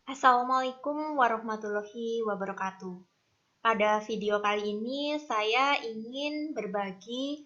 Assalamualaikum warahmatullahi wabarakatuh. Pada video kali ini saya ingin berbagi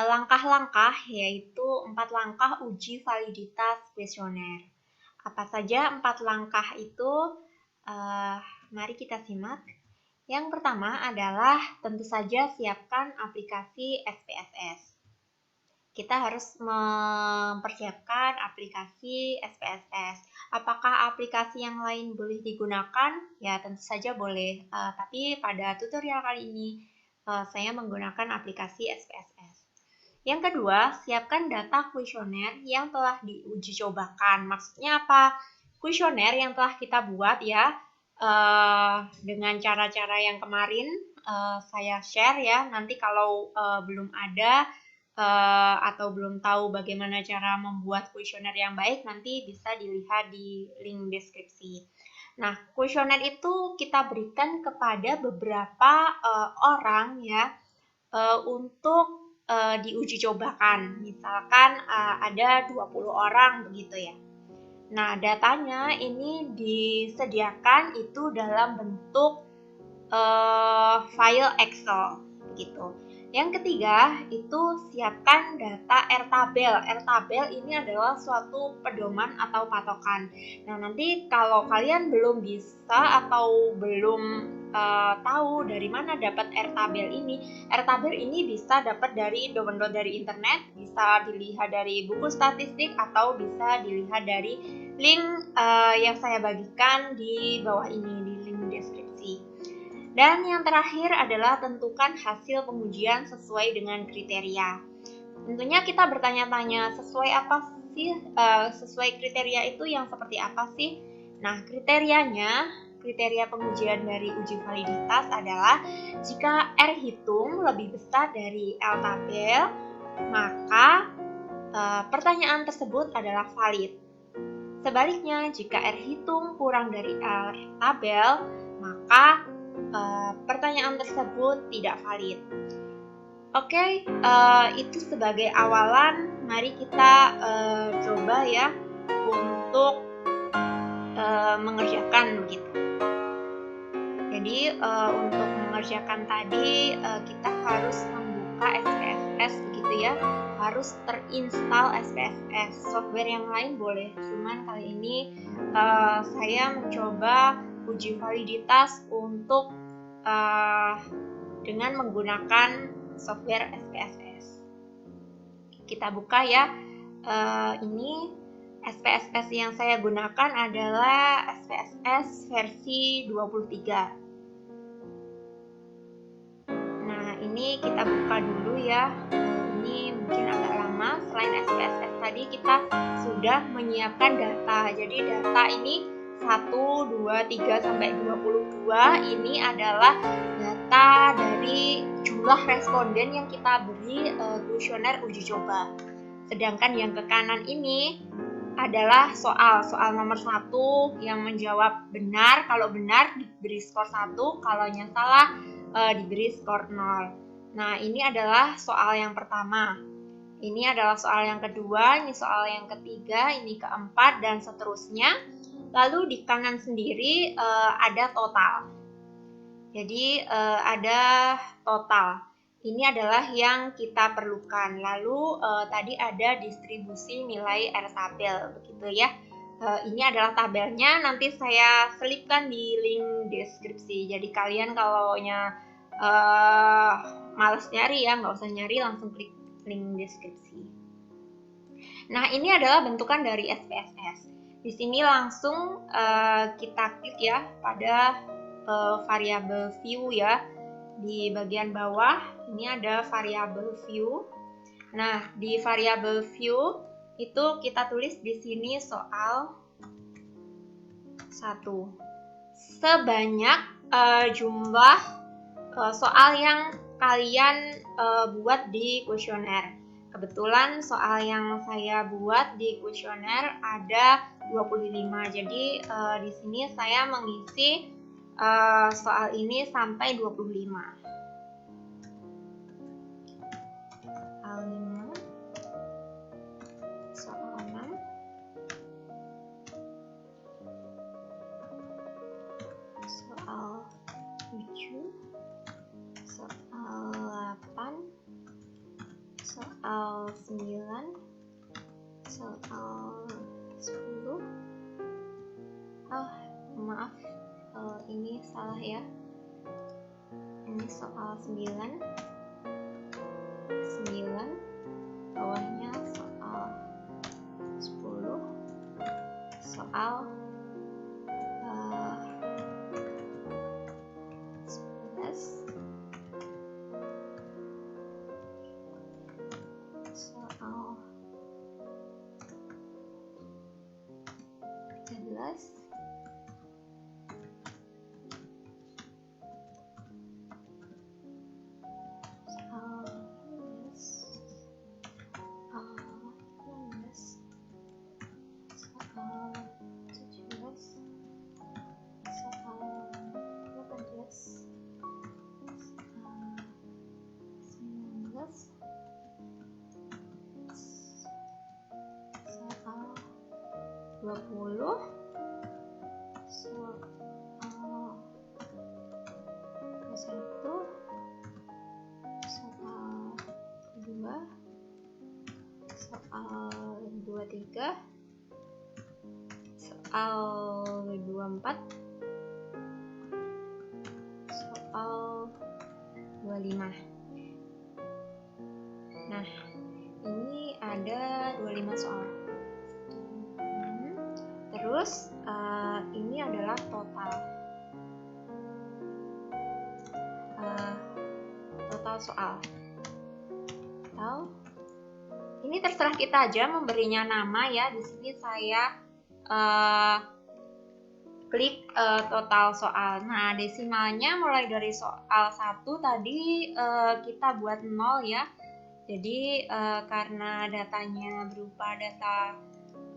langkah-langkah, yaitu 4 langkah uji validitas kuesioner. Apa saja 4 langkah itu? Mari kita simak. Yang pertama adalah tentu saja siapkan aplikasi SPSS. Kita harus mempersiapkan aplikasi SPSS. Apakah aplikasi yang lain boleh digunakan? Ya, tentu saja boleh. Tapi pada tutorial kali ini saya menggunakan aplikasi SPSS. Yang kedua, siapkan data kuesioner yang telah diuji cobakan. Maksudnya apa? Kuesioner yang telah kita buat ya, dengan cara-cara yang kemarin saya share ya. Nanti kalau belum ada atau belum tahu bagaimana cara membuat kuesioner yang baik, nanti bisa dilihat di link deskripsi. Nah, kuesioner itu kita berikan kepada beberapa orang ya, untuk diuji cobakan. Misalkan ada 20 orang begitu ya. Nah, datanya ini disediakan itu dalam bentuk file Excel begitu. Yang ketiga, itu siapkan data Airtable. Airtable ini adalah suatu pedoman atau patokan. Nah, nanti kalau kalian belum bisa atau belum tahu dari mana dapat Airtable ini bisa dapat download dari internet, bisa dilihat dari buku statistik, atau bisa dilihat dari link yang saya bagikan di bawah ini, di link deskripsi. Dan yang terakhir adalah tentukan hasil pengujian sesuai dengan kriteria. Tentunya kita bertanya-tanya, sesuai apa sih? Sesuai kriteria itu yang seperti apa sih? Nah, kriteria pengujian dari uji validitas adalah jika R hitung lebih besar dari L tabel, maka pertanyaan tersebut adalah valid. Sebaliknya, jika R hitung kurang dari R tabel, maka pertanyaan tersebut tidak valid. Oke, itu sebagai awalan. Mari kita coba ya untuk mengerjakan begitu. Jadi untuk mengerjakan tadi kita harus membuka SPSS begitu ya. Harus terinstall SPSS. Software yang lain boleh, cuman kali ini saya mencoba uji validitas untuk dengan menggunakan software SPSS. Kita buka ya. Ini SPSS yang saya gunakan adalah SPSS versi 23. Nah, ini kita buka dulu ya. Ini mungkin agak lama. Selain SPSS tadi, kita sudah menyiapkan data. Jadi data ini 1, 2, 3, sampai 22 ini adalah data dari jumlah responden yang kita beri kuesioner uji coba. Sedangkan yang ke kanan ini adalah soal nomor 1 yang menjawab benar. Kalau benar diberi skor 1, kalau yang salah diberi skor 0. Nah, ini adalah soal yang pertama. Ini adalah soal yang kedua, ini soal yang ketiga, ini keempat, dan seterusnya. Lalu di kanan sendiri ada total. Jadi ada total. Ini adalah yang kita perlukan. Lalu tadi ada distribusi nilai R tabel, begitu ya. Ini adalah tabelnya. Nanti saya selipkan di link deskripsi. Jadi kalian kalau males nyari ya, nggak usah nyari, langsung klik link deskripsi. Nah, ini adalah bentukan dari SPSS. Di sini langsung kita klik ya pada variabel view ya. Di bagian bawah ini ada variabel view. Nah, di variabel view itu kita tulis di sini soal 1. Sebanyak jumlah soal yang kalian buat di kuesioner. Kebetulan soal yang saya buat di kuesioner ada 25. Jadi di sini saya mengisi soal ini sampai 25. Soal 6. 7, soal 8, soal 9, soal 10. Maaf, ini salah ya. Ini soal 9, bawahnya soal 10, soal 11, soal 13, soal 20, soal 21, soal 2, soal 23, soal 24, soal 25. Nah, ini ada 25 soal. Terus ini adalah total soal. Ini terserah kita aja memberinya nama ya. Di sini saya klik total soal. Nah, desimalnya mulai dari soal 1 tadi kita buat 0 ya. Jadi karena datanya berupa data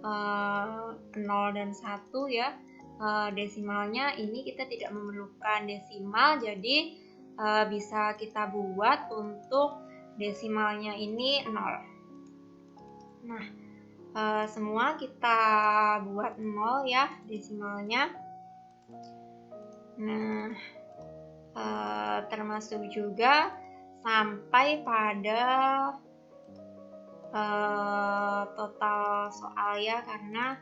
0 dan 1 ya, desimalnya ini kita tidak memerlukan desimal, jadi bisa kita buat untuk desimalnya ini 0. Nah, semua kita buat 0 ya desimalnya. Nah, termasuk juga sampai pada total soal ya, karena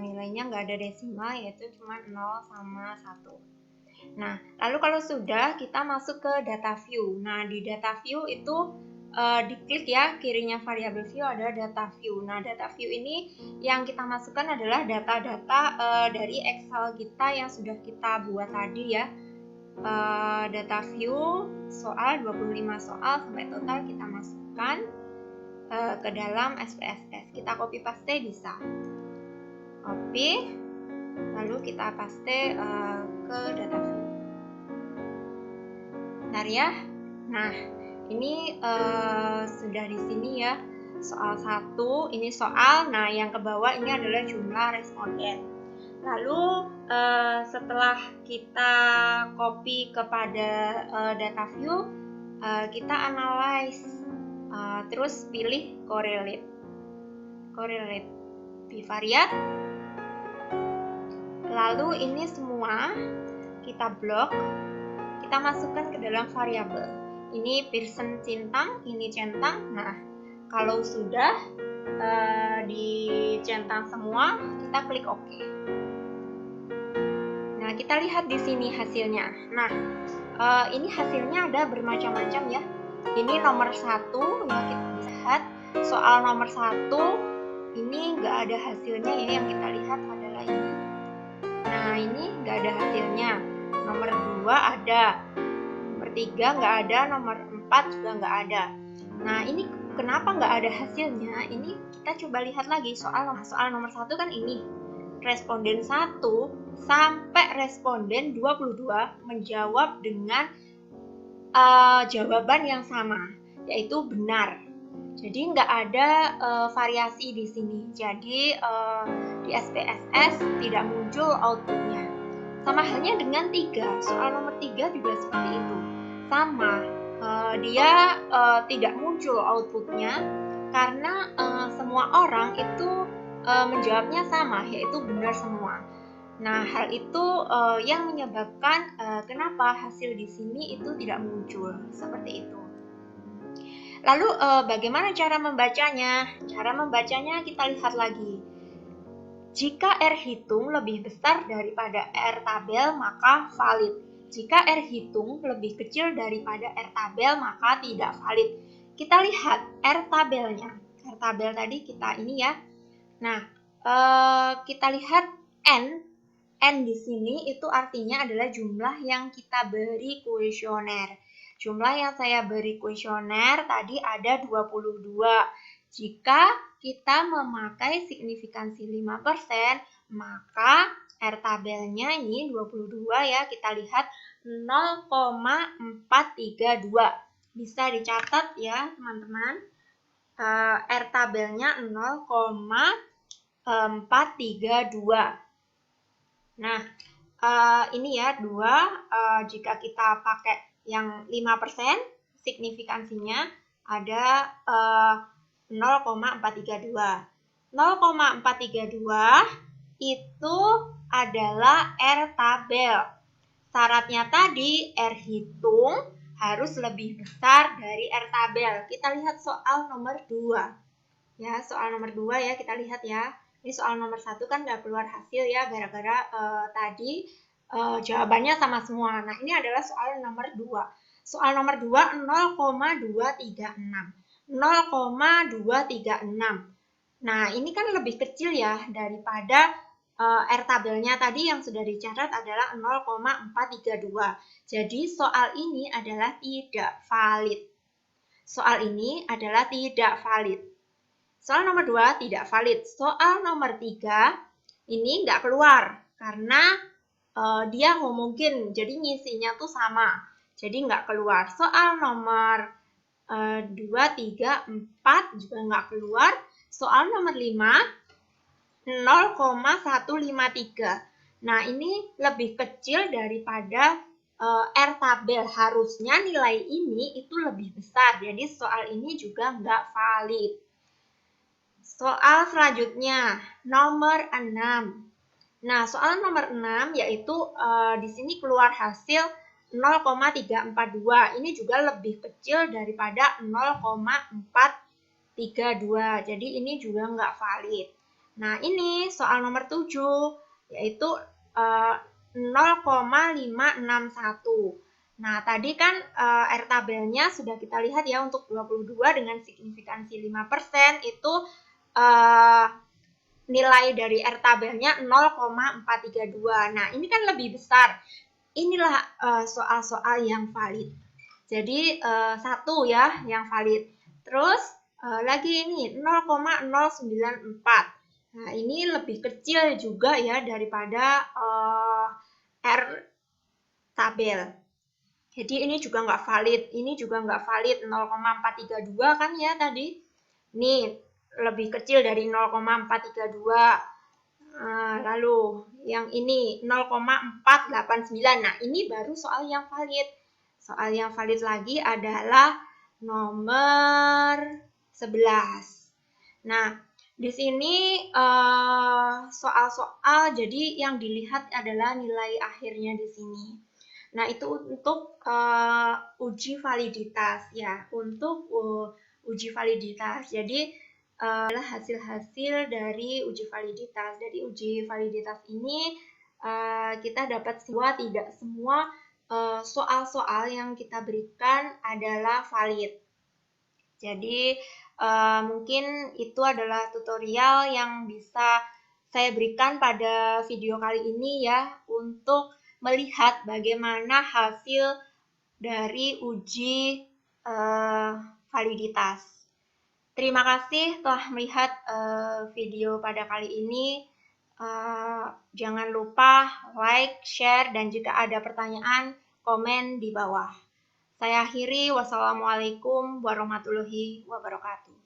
nilainya nggak ada desimal, yaitu cuma 0 sama 1. Nah, lalu kalau sudah, kita masuk ke data view. Nah, di data view itu diklik ya, kirinya variabel view ada data view. Nah, data view ini yang kita masukkan adalah data-data dari Excel kita yang sudah kita buat tadi ya. Data view soal 25 soal sampai total kita masukkan ke dalam SPSS. Kita copy paste bisa. Copy, lalu kita paste ke data view. Bentar ya. Nah, ini sudah di sini ya. Soal 1, ini soal. Nah, yang ke bawah ini adalah jumlah responden. Lalu setelah kita copy kepada data view, kita analyze. Terus pilih correlate bivariate. Lalu ini semua kita blok, kita masukkan ke dalam variabel. Ini Pearson centang, ini centang. Nah, kalau sudah dicentang semua, kita klik OK. Nah, kita lihat di sini hasilnya. Nah, ini hasilnya ada bermacam-macam ya. Ini nomor 1 ya, kita bisa lihat soal nomor 1 ini nggak ada hasilnya ya, yang kita lihat adalah ini. Nah, ini nggak ada hasilnya. Nomor 2 ada, nomor 3 nggak ada, nomor 4 juga nggak ada. Nah, ini kenapa nggak ada hasilnya? Ini kita coba lihat lagi soal nomor 1 kan ini. Responden 1 sampai responden 22 menjawab dengan jawaban yang sama, yaitu benar. Jadi nggak ada variasi di sini. Jadi di SPSS tidak muncul outputnya. Sama halnya dengan 3. Soal nomor 3 juga seperti itu. Sama, dia tidak muncul outputnya karena semua orang itu menjawabnya sama, yaitu benar semua. Nah, hal itu yang menyebabkan kenapa hasil di sini itu tidak muncul, seperti itu. Lalu bagaimana cara membacanya? Cara membacanya kita lihat lagi. Jika R hitung lebih besar daripada R tabel, maka valid. Jika R hitung lebih kecil daripada R tabel, maka tidak valid. Kita lihat R tabelnya. R tabel tadi kita ini ya. Nah, kita lihat N. N di sini itu artinya adalah jumlah yang kita beri kuesioner. Jumlah yang saya beri kuesioner tadi ada 22. Jika kita memakai signifikansi 5%, maka R tabelnya ini 22 ya, kita lihat 0,432. Bisa dicatat ya teman-teman. R tabelnya 0,432. Nah, ini ya 2, jika kita pakai yang 5%, signifikansinya ada 0,432. 0,432 itu adalah R tabel. Syaratnya tadi R hitung harus lebih besar dari R tabel. Kita lihat soal nomor 2. Ya, soal nomor 2 ya, kita lihat ya. Ini soal nomor 1 kan nggak keluar hasil ya, gara-gara tadi jawabannya sama semua. Nah, ini adalah soal nomor 2. Soal nomor 2, 0,236. 0,236. Nah, ini kan lebih kecil ya daripada R tabelnya tadi yang sudah dicatat adalah 0,432. Jadi, soal ini adalah tidak valid. Soal ini adalah tidak valid. Soal nomor 2 tidak valid. Soal nomor 3 ini nggak keluar karena dia homogen, jadi ngisinya tuh sama. Jadi nggak keluar. Soal nomor 2, 3, 4 juga nggak keluar. Soal nomor 5, 0,153. Nah, ini lebih kecil daripada R tabel. Harusnya nilai ini itu lebih besar. Jadi soal ini juga nggak valid. Soal selanjutnya, nomor 6. Nah, soal nomor 6 yaitu di sini keluar hasil 0,342. Ini juga lebih kecil daripada 0,432. Jadi ini juga nggak valid. Nah, ini soal nomor 7 yaitu 0,561. Nah, tadi kan R tabelnya sudah kita lihat ya untuk 22 dengan signifikansi 5% itu nilai dari R tabelnya 0,432. Nah, ini kan lebih besar. Inilah soal-soal yang valid. Jadi, 1 ya yang valid. Terus, lagi ini 0,094. Nah, ini lebih kecil juga ya daripada R tabel. Jadi, ini juga nggak valid. Ini juga nggak valid. 0,432 kan ya tadi. Nih, lebih kecil dari 0,432. Lalu yang ini 0,489. Nah, ini baru soal yang valid. Soal yang valid lagi adalah nomor 11. Nah, di sini soal-soal jadi yang dilihat adalah nilai akhirnya di sini. Nah, itu untuk uji validitas ya, untuk uji validitas. Jadi adalah hasil-hasil dari uji validitas. Dari uji validitas ini kita dapat tidak semua soal-soal yang kita berikan adalah valid. Jadi mungkin itu adalah tutorial yang bisa saya berikan pada video kali ini ya, untuk melihat bagaimana hasil dari uji validitas. Terima kasih telah melihat video pada kali ini. Jangan lupa like, share, dan jika ada pertanyaan, komen di bawah. Saya akhiri, wassalamualaikum warahmatullahi wabarakatuh.